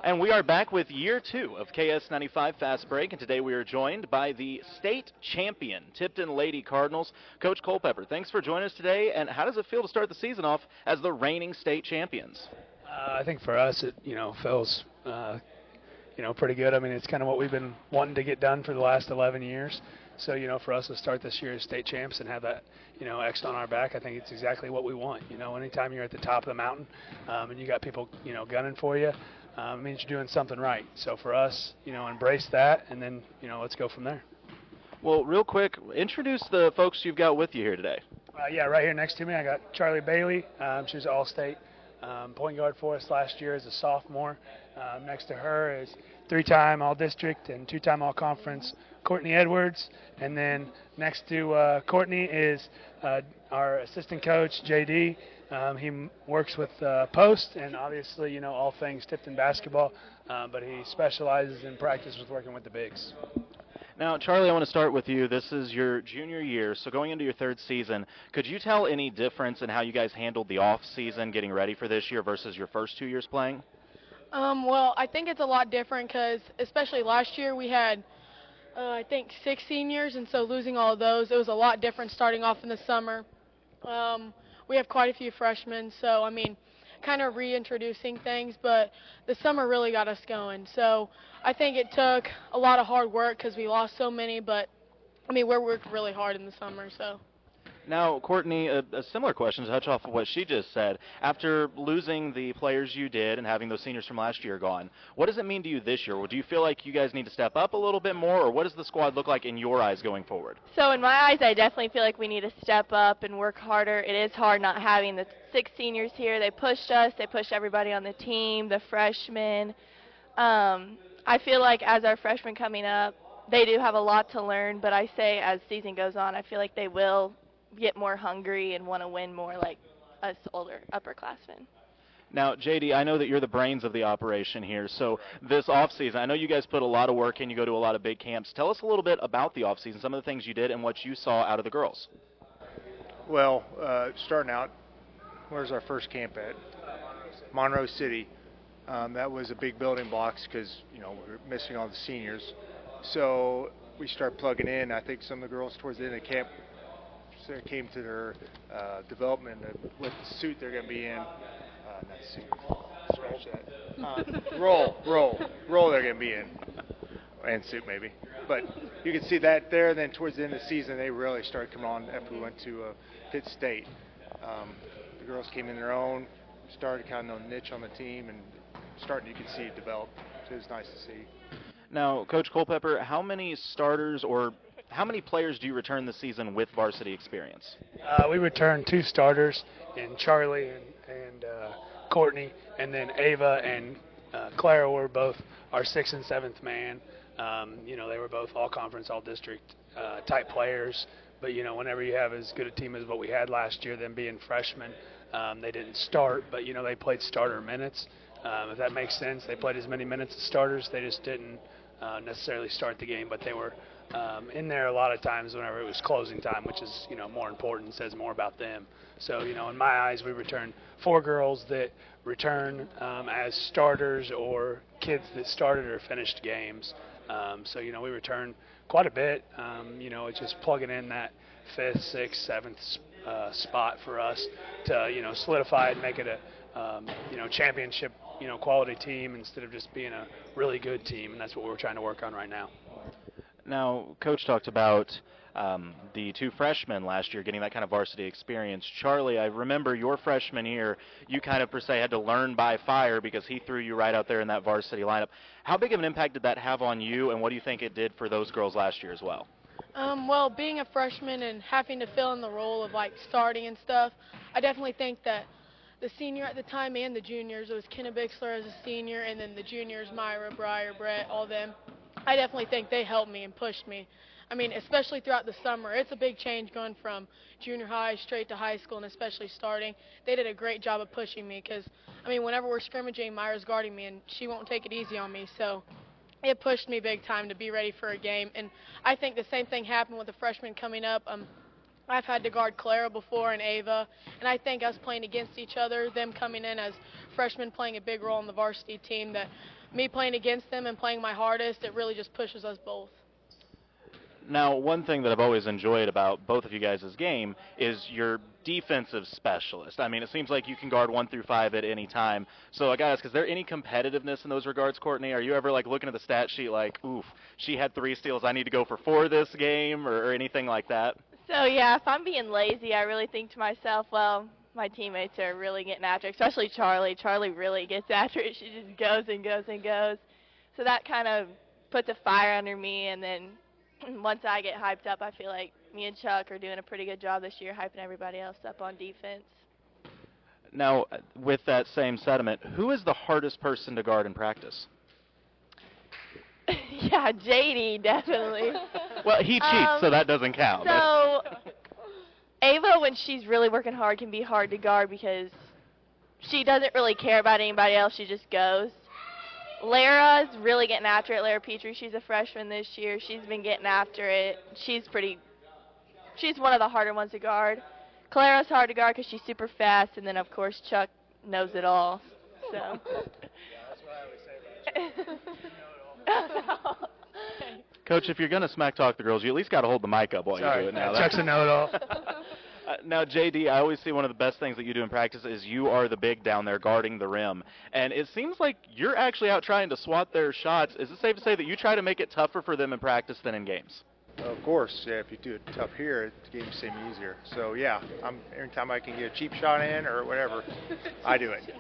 And we are back with year 2 of KS95 Fastbreak, and today we are joined by the state champion, Tipton Lady Cardinals. Coach Culpepper, thanks for joining us today, and how does it feel to start the season off as the reigning state champions? I think for us, it feels pretty good. I mean, it's kind of what we've been wanting to get done for the last 11 years. So for us to start this year as state champs and have that X on our back, I think it's exactly what we want. Anytime you're at the top of the mountain and you got people gunning for you, it means you're doing something right. So for us, embrace that, and then let's go from there. Well, real quick, introduce the folks you've got with you here today. Yeah, right here next to me, I got Charlie Bailey. She's all-state point guard for us last year as a sophomore. Next to her is 3-time All-District and 2-time All-Conference Courtney Edwards. And then next to Courtney is our assistant coach, JD. He works with Post and obviously, all things Tipton basketball, but he specializes in practice with working with the bigs. Now, Charlie, I want to start with you. This is your junior year, so going into your 3rd season, could you tell any difference in how you guys handled the off-season getting ready for this year versus your first 2 years playing? Well, I think it's a lot different because especially last year we had, I think, 6 seniors, and so losing all of those, it was a lot different starting off in the summer. We have quite a few freshmen, so, I mean, kind of reintroducing things, but the summer really got us going. So I think it took a lot of hard work because we lost so many, but, I mean, we worked really hard in the summer, so. Now, Courtney, a similar question to touch off of what she just said. After losing the players you did and having those seniors from last year gone, what does it mean to you this year? Do you feel like you guys need to step up a little bit more, or what does the squad look like in your eyes going forward? So in my eyes, I definitely feel like we need to step up and work harder. It is hard not having the 6 seniors here. They pushed us. They pushed everybody on the team, the freshmen. I feel like as our freshmen coming up, they do have a lot to learn, but I say as season goes on, I feel like they will get more hungry and want to win more like us older upperclassmen. Now, JD, I know that you're the brains of the operation here, so this offseason, I know you guys put a lot of work in, you go to a lot of big camps. Tell us a little bit about the offseason, some of the things you did and what you saw out of the girls. Well, starting out, where's our first camp at? Monroe City. That was a big building blocks because, we were missing all the seniors. So we started plugging in. I think some of the girls towards the end of the camp came to their development with the suit they're going to be in. Not suit. Scratch that. Roll they're going to be in. And suit maybe. But you can see that there. Then towards the end of the season, they really started coming on after we went to Pitt State. The girls came in their own, started kind of a niche on the team, and you could see it develop. So it was nice to see. Now, Coach Culpepper, how many starters or how many players do you return this season with varsity experience? We returned 2 starters in Charlie and Courtney, and then Ava and Clara were both our 6th and 7th man. They were both all-conference, all-district type players. But, whenever you have as good a team as what we had last year, them being freshmen, they didn't start, but, they played starter minutes. If that makes sense, they played as many minutes as starters. They just didn't necessarily start the game, but they were in there a lot of times whenever it was closing time, which is, more important, says more about them. So, in my eyes, we returned 4 girls that return as starters or kids that started or finished games. So, we return quite a bit. It's just plugging in that 5th, 6th, 7th spot for us to, solidify it, make it a, championship, quality team instead of just being a really good team, and that's what we're trying to work on right now. Now, Coach talked about the 2 freshmen last year getting that kind of varsity experience. Charlie, I remember your freshman year, you kind of per se had to learn by fire because he threw you right out there in that varsity lineup. How big of an impact did that have on you, and what do you think it did for those girls last year as well? Well, being a freshman and having to fill in the role of, like, starting and stuff, I definitely think that the senior at the time and the juniors, it was Kenna Bixler as a senior, and then the juniors, Myra, Breyer, Brett, all them. I definitely think they helped me and pushed me. I mean, especially throughout the summer. It's a big change going from junior high straight to high school, and especially starting. They did a great job of pushing me because, I mean, whenever we're scrimmaging, Myra's guarding me, and she won't take it easy on me. So it pushed me big time to be ready for a game. And I think the same thing happened with the freshmen coming up. I've had to guard Clara before and Ava, and I think us playing against each other, them coming in as freshmen playing a big role in the varsity team, that me playing against them and playing my hardest, it really just pushes us both. Now, one thing that I've always enjoyed about both of you guys' game is your defensive specialist. I mean, it seems like you can guard 1 through 5 at any time. So I gotta ask, is there any competitiveness in those regards, Courtney? Are you ever like looking at the stat sheet like, oof, she had 3 steals, I need to go for 4 this game, or anything like that? So yeah, if I'm being lazy, I really think to myself, well, my teammates are really getting after it, especially Charlie. Charlie really gets after it. She just goes and goes and goes. So that kind of puts a fire under me, and then once I get hyped up, I feel like me and Chuck are doing a pretty good job this year hyping everybody else up on defense. Now, with that same sentiment, who is the hardest person to guard in practice? Yeah, JD, definitely. Well, he cheats, so that doesn't count. So Ava, when she's really working hard, can be hard to guard because she doesn't really care about anybody else. She just goes. Lara's really getting after it. Lara Petrie, she's a freshman this year. She's been getting after it. She's one of the harder ones to guard. Clara's hard to guard because she's super fast, and then, of course, Chuck knows it all. So. Yeah, that's what I always say about Chuck. Coach, if you're going to smack talk the girls, you at least got to hold the mic up while you do it now. Chuck's a know-it-all. Now, JD, I always see one of the best things that you do in practice is you are the big down there guarding the rim. And it seems like you're actually out trying to swat their shots. Is it safe to say that you try to make it tougher for them in practice than in games? Of course, yeah, if you do it tough here, the games seem easier. So, yeah, anytime I can get a cheap shot in or whatever, I do it.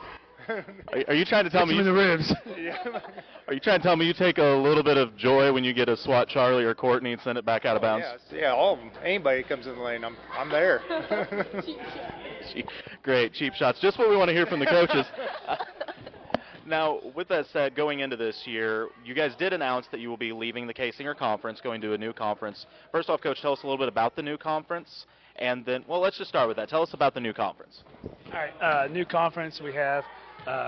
Are you trying to tell me in the ribs? Yeah. Are you trying to tell me you take a little bit of joy when you get a swat Charlie or Courtney and send it back out of bounds? Yeah, all of them. Anybody comes in the lane, I'm there. Great, cheap shots. Just what we want to hear from the coaches. Now, with that said, going into this year, you guys did announce that you will be leaving the K-Singer Conference, going to a new conference. First off, Coach, tell us a little bit about the new conference. And then, well, let's just start with that. Tell us about the new conference. All right, new conference we have.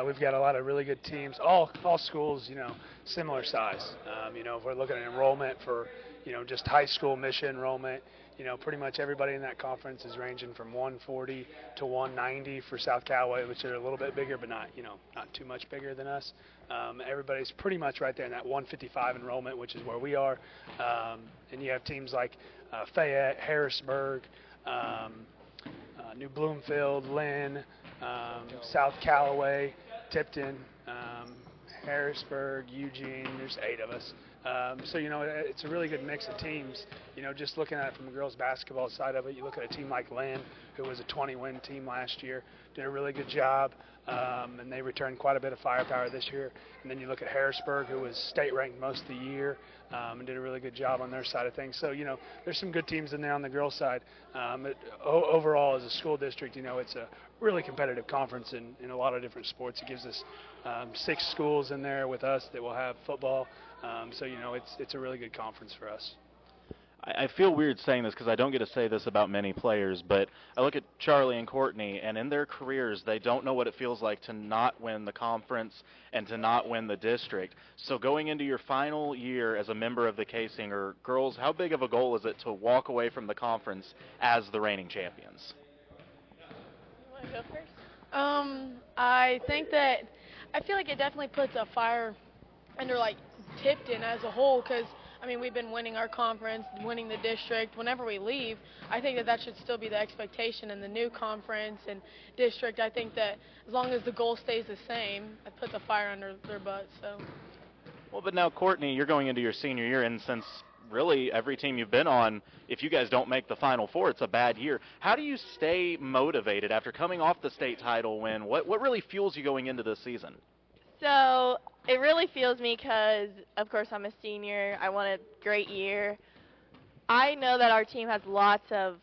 We've got a lot of really good teams. All schools, similar size. If we're looking at enrollment for, just high school mission enrollment, pretty much everybody in that conference is ranging from 140 to 190 for South Callaway, which are a little bit bigger, but not too much bigger than us. Everybody's pretty much right there in that 155 enrollment, which is where we are. And you have teams like Fayette, Harrisburg, New Bloomfield, Lynn, South Callaway, Tipton, Harrisburg, Eugene. There's 8 of us. So, it's a really good mix of teams. Just looking at it from the girls' basketball side of it, you look at a team like Lynn, who was a 20-win team last year, did a really good job, and they returned quite a bit of firepower this year. And then you look at Harrisburg, who was state-ranked most of the year, and did a really good job on their side of things. So, there's some good teams in there on the girls' side. Overall, as a school district, it's a really competitive conference in a lot of different sports. It gives us 6 schools in there with us that will have football. So, it's a really good conference for us. I feel weird saying this because I don't get to say this about many players, but I look at Charlie and Courtney, and in their careers, they don't know what it feels like to not win the conference and to not win the district. So going into your final year as a member of the K-Singer, girls, how big of a goal is it to walk away from the conference as the reigning champions? You want to go first? I think that I feel like it definitely puts a fire under, Tipton as a whole, because we've been winning our conference, winning the district. Whenever we leave, I think that should still be the expectation in the new conference and district. I think that as long as the goal stays the same, it puts a fire under their butts. So. Well, but now, Courtney, you're going into your senior year, and since really every team you've been on, if you guys don't make the Final Four, it's a bad year. How do you stay motivated after coming off the state title win? What really fuels you going into this season? So it really fuels me because, of course, I'm a senior. I want a great year. I know that our team has lots of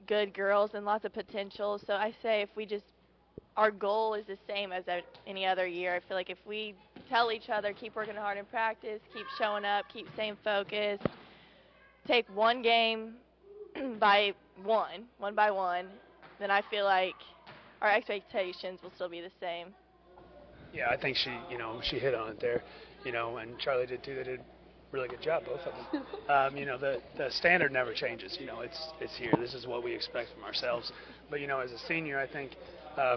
good girls and lots of potential. So I say if our goal is the same as any other year. I feel like if we tell each other, keep working hard in practice, keep showing up, keep staying focused, take one game by one by one, then I feel like our expectations will still be the same. Yeah, I think she hit on it there, and Charlie did too. They did really good job, both of them. The standard never changes. It's here. This is what we expect from ourselves. But as a senior, I think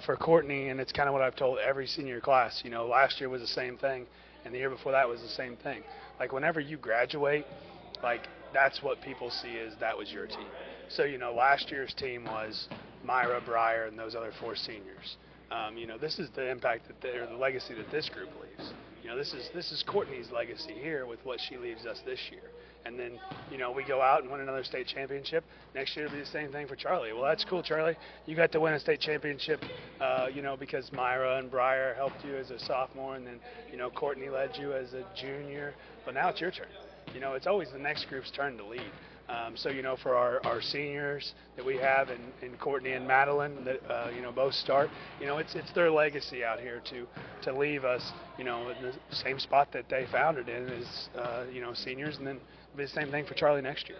for Courtney, and it's kind of what I've told every senior class. Last year was the same thing, and the year before that was the same thing. Like whenever you graduate, like that's what people see as that was your team. So last year's team was Myra, Breyer, and those other 4 seniors. This is the impact or the legacy that this group leaves. This is Courtney's legacy here with what she leaves us this year. And then, we go out and win another state championship. Next year it'll be the same thing for Charlie. Well, that's cool, Charlie. You got to win a state championship, because Myra and Breyer helped you as a sophomore, and then, Courtney led you as a junior. But now it's your turn. It's always the next group's turn to lead. For our seniors that we have in Courtney and Madeline that both start, it's their legacy out here to leave us in the same spot that they found it in as seniors, and then it'll be the same thing for Charlie next year.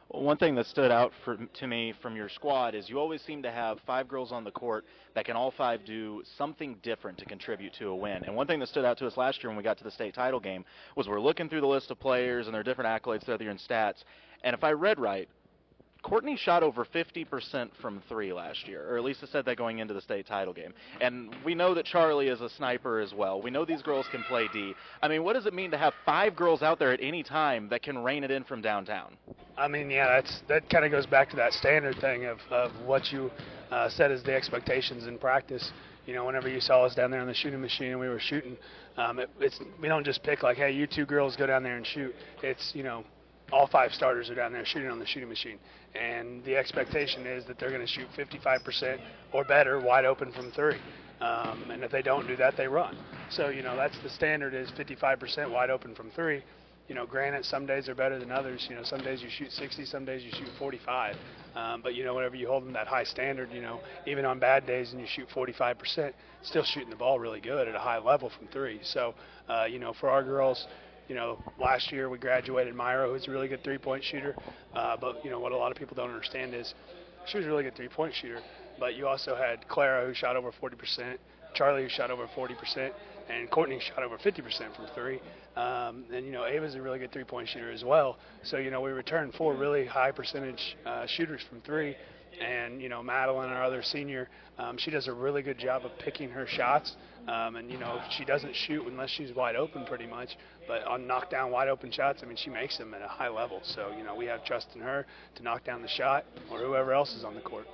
One thing that stood out to me from your squad is you always seem to have 5 girls on the court that can all 5 do something different to contribute to a win. And one thing that stood out to us last year when we got to the state title game was we're looking through the list of players and their different accolades throughout the year and stats. And if I read right, Courtney shot over 50% from 3 last year, or at least it said that going into the state title game. And we know that Charlie is a sniper as well. We know these girls can play D. I mean, what does it mean to have 5 girls out there at any time that can rain it in from downtown? I mean, yeah, that kind of goes back to that standard thing of what you set as the expectations in practice. Whenever you saw us down there on the shooting machine, we were shooting. We don't just pick like, hey, you 2 girls go down there and shoot. It's all 5 starters are down there shooting on the shooting machine, and the expectation is that they're going to shoot 55% or better wide open from 3. And if they don't do that, they run. So that's the standard is 55% wide open from 3. Granted, some days are better than others. Some days you shoot 60, some days you shoot 45. But whenever you hold them that high standard, even on bad days and you shoot 45%, still shooting the ball really good at a high level from 3. So for our girls, last year we graduated Myra, who's a really good 3-point shooter. But what a lot of people don't understand is she was a really good 3-point shooter. But you also had Clara, who shot over 40%, Charlie, who shot over 40%, and Courtney shot over 50% from 3. And Ava's a really good 3-point shooter as well. So we returned 4 really high percentage shooters from 3. And Madeline, our other senior, she does a really good job of picking her shots. And she doesn't shoot unless she's wide open pretty much. But on knockdown wide open shots, I mean, she makes them at a high level. So we have trust in her to knock down the shot or whoever else is on the court.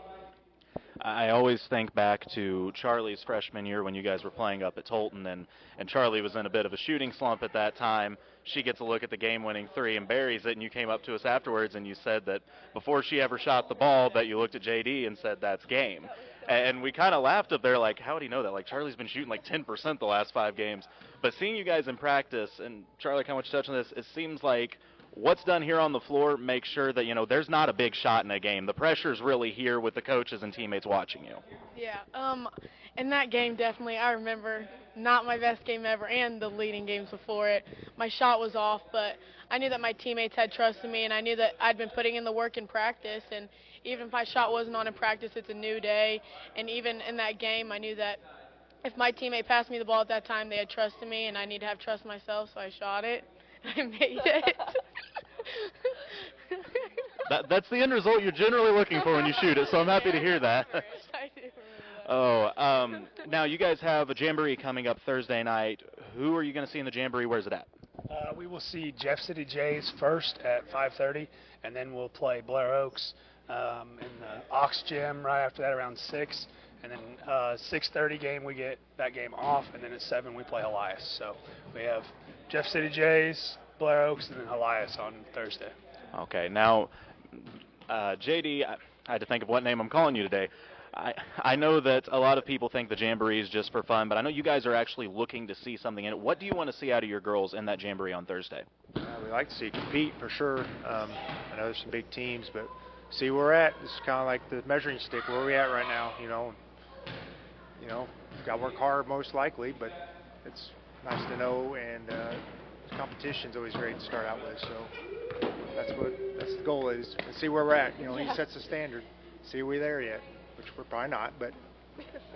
I always think back to Charlie's freshman year when you guys were playing up at Tolton, and Charlie was in a bit of a shooting slump at that time. She gets a look at the game-winning 3 and buries it, and you came up to us afterwards and you said that before she ever shot the ball that you looked at JD and said, that's game. And we kind of laughed up there like, how would he know that? Like, Charlie's been shooting like 10% the last 5 games. But seeing you guys in practice, and Charlie, kind of want you to touch on this, it seems like what's done here on the floor makes sure that, there's not a big shot in a game. The pressure's really here with the coaches and teammates watching you. Yeah, in that game, definitely, I remember not my best game ever and the leading games before it. My shot was off, but I knew that my teammates had trust in me, and I knew that I'd been putting in the work in practice, and even if my shot wasn't on in practice, it's a new day, and even in that game, I knew that if my teammate passed me the ball at that time, they had trust in me, and I need to have trust in myself, so I shot it. I made it. That's the end result you're generally looking for when you shoot it, so I'm happy to hear that. I do remember that. Now you guys have a jamboree coming up Thursday night. Who are you going to see in the jamboree? Where's it at? We will see Jeff City Jays first at 5:30, and then we'll play Blair Oaks in the Ox Gym right after that around 6. And then 6:30 game, we get that game off, and then at 7 we play Elias. So we have Jeff City Jays, Blair Oaks, and then Elias on Thursday. Okay, now JD, I had to think of what name I'm calling you today. I know that a lot of people think the jamboree is just for fun, but I know you guys are actually looking to see something in it. What do you want to see out of your girls in that jamboree on Thursday? We like to see compete for sure. I know there's some big teams, but see where we're at. It's kind of like the measuring stick. Where are we at right now? Got to work hard most likely, but it's nice to know, and competition's always great to start out with. So that's the goal is. And see where we're at. He sets the standard. See are we there yet? Which we're probably not, but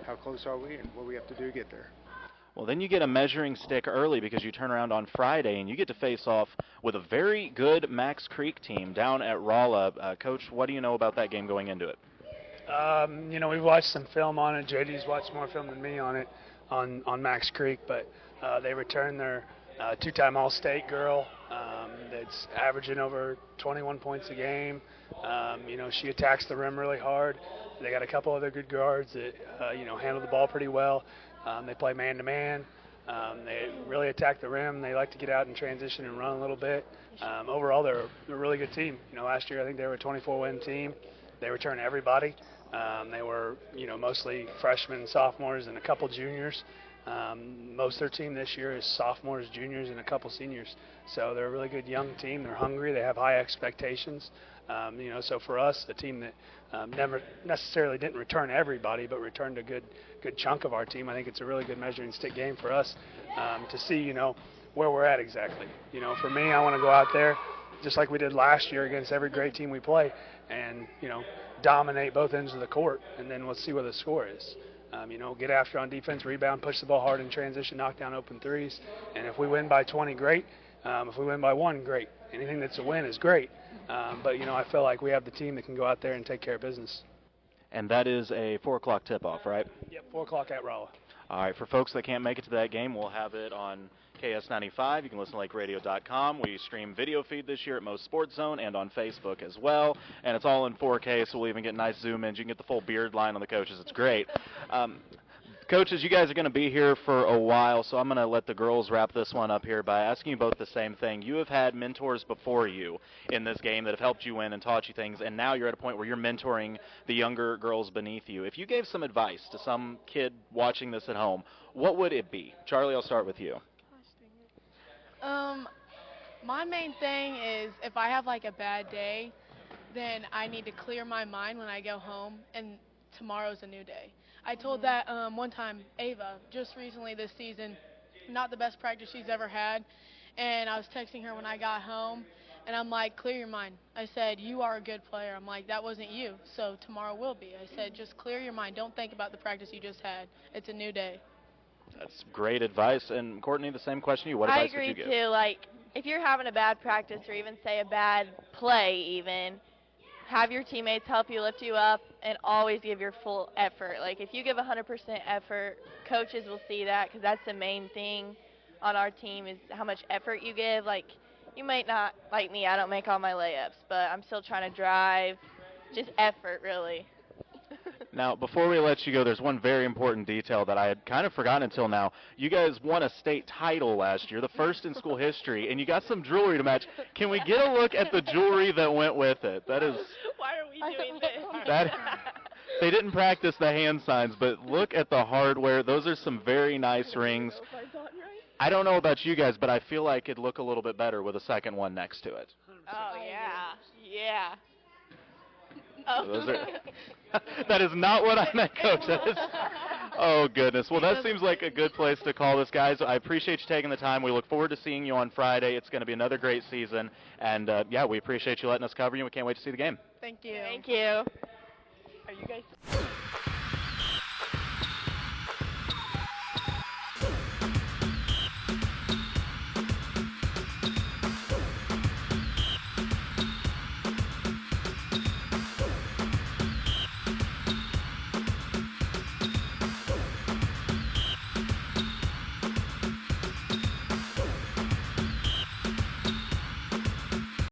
how close are we and what we have to do to get there. Well, then you get a measuring stick early because you turn around on Friday and you get to face off with a very good Max Creek team down at Rolla. Coach, what do you know about that game going into it? We've watched some film on it. JD's watched more film than me on it, on Max Creek, but they returned their two-time All-State girl that's averaging over 21 points a game. She attacks the rim really hard. They got a couple other good guards that, handle the ball pretty well. They play man-to-man. They really attack the rim. They like to get out in transition and run a little bit. Overall, they're a really good team. Last year I think they were a 24-win team. They return everybody. They were, mostly freshmen, sophomores, and a couple juniors. Most of their team this year is sophomores, juniors, and a couple seniors. So they're a really good young team. They're hungry. They have high expectations. So for us, a team that never necessarily didn't return everybody, but returned a good chunk of our team, I think it's a really good measuring stick game for us to see, where we're at exactly. For me, I want to go out there just like we did last year against every great team we play, and dominate both ends of the court, and then let's see what the score is. Get after on defense, rebound, push the ball hard in transition, knock down open threes, and if we win by 20, great. If we win by 1, great. Anything that's a win is great. But I feel like we have the team that can go out there and take care of business. And that is a 4 o'clock tip-off, right? Yep, 4 o'clock at Rolla. All right, for folks that can't make it to that game, we'll have it on KS95. You can listen to lakeradio.com. We stream video feed this year at Most Sports Zone and on Facebook as well. And it's all in 4K, so we'll even get nice zoom-ins. You can get the full beard line on the coaches. It's great. Coaches, you guys are going to be here for a while, so I'm going to let the girls wrap this one up here by asking you both the same thing. You have had mentors before you in this game that have helped you win and taught you things, and now you're at a point where you're mentoring the younger girls beneath you. If you gave some advice to some kid watching this at home, what would it be? Charlie, I'll start with you. My main thing is if I have like a bad day, then I need to clear my mind when I go home, and tomorrow's a new day. I told that one time, Ava, just recently this season, not the best practice she's ever had, and I was texting her when I got home, and I'm like, clear your mind. I said, you are a good player. I'm like, that wasn't you, so tomorrow will be. I said, just clear your mind. Don't think about the practice you just had. It's a new day. That's great advice. And Courtney, the same question to you. What advice would you give? I agree too. Like, if you're having a bad practice or even say a bad play even, have your teammates help you, lift you up, and always give your full effort. Like, if you give 100% effort, coaches will see that, because that's the main thing on our team is how much effort you give. Like, you might not, like me, I don't make all my layups, but I'm still trying to drive. Just effort, really. Now, before we let you go, there's one very important detail that I had kind of forgotten until now. You guys won a state title last year, the first in school history, and you got some jewelry to match. Can we get a look at the jewelry that went with it? That is... Why are we doing this? They didn't practice the hand signs, but look at the hardware. Those are some very nice rings. I don't know about you guys, but I feel like it'd look a little bit better with a second one next to it. Oh, yeah. Yeah. Oh. That is not what I meant, Coach. Oh, goodness. Well, that seems like a good place to call this, guys. I appreciate you taking the time. We look forward to seeing you on Friday. It's going to be another great season. And, we appreciate you letting us cover you. We can't wait to see the game. Thank you. Thank you. Are you guys...